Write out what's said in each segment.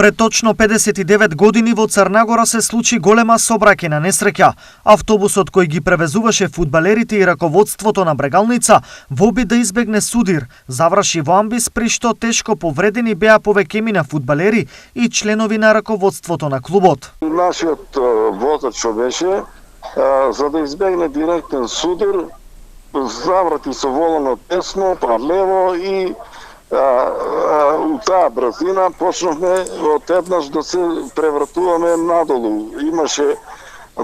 Пред точно 59 години во Црнагора се случи голема сообраќајна несреќа. Автобусот кој ги превезуваше фудбалерите и раководството на Брегалница во обид да избегне судир, заврши во амбис при што тешко повредени беа повеќемина фудбалери и членови на раководството на клубот. Нашиот возач што беше, за да избегне директен судир, заврати со воланот десно, па лево и у таа брзина почнавме одеднаш да се превратуваме надолу. Имаше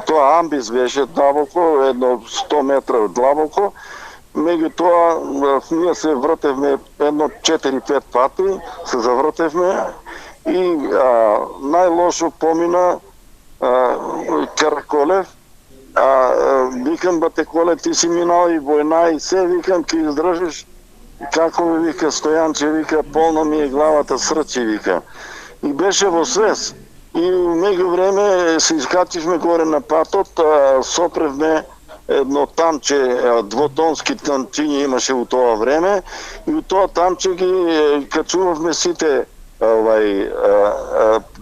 тоа амбис беше длабоко, едно 100 метра длабоко. Меѓутоа ние се вртевме едно 4-5 пати, се завртевме и најлошо помина Караколев. Викам, бате Коле, ти си минал и војна и се, викам, ке издржиш. Како ми вика Стојанче, вика, полна ми е главата срчи, вика. И беше во свес. И меѓу време се искачивме горе на патот, сопревме едно тамче, двотонски тамчиња имаше у тоа време, и у тоа тамче ги качувавме сите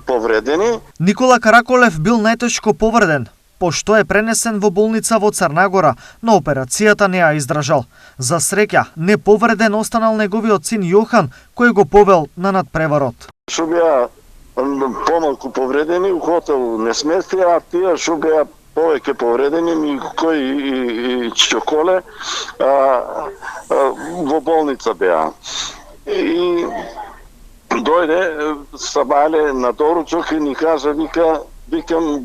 повредени. Никола Караколев бил најтешко повреден, пошто е пренесен во болница во Црнагора, но операцијата не ја издржал. За среќа, неповреден останал неговиот син Јохан, кој го повел на надпреварот. Што беа помалку повредени, у хотел не смести, а тие што беа повеќе повредени, кој и Чоколе, во болница беа. И дојде Сабале на доручок и ни кажа, викам,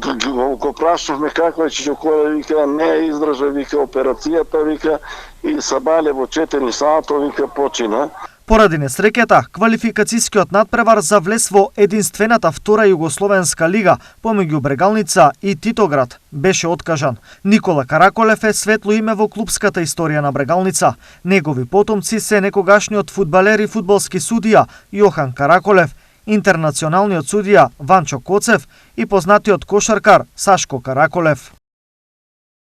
го прашавме како е Чоколе, вика, не издржа, вика, операцијата, вика, и Сабале во 4 сата, вика, почина. Поради несреќата, квалификацијскиот надпревар за влез во единствената втора југословенска лига помеѓу Брегалница и Титоград беше откажан. Никола Караколев е светло име во клупската историја на Брегалница. Негови потомци се некогашниот фудбалер и фудбалски судија Јохан Караколев, интернационалниот судија Ванчо Коцев и познатиот кошаркар Сашко Караколев.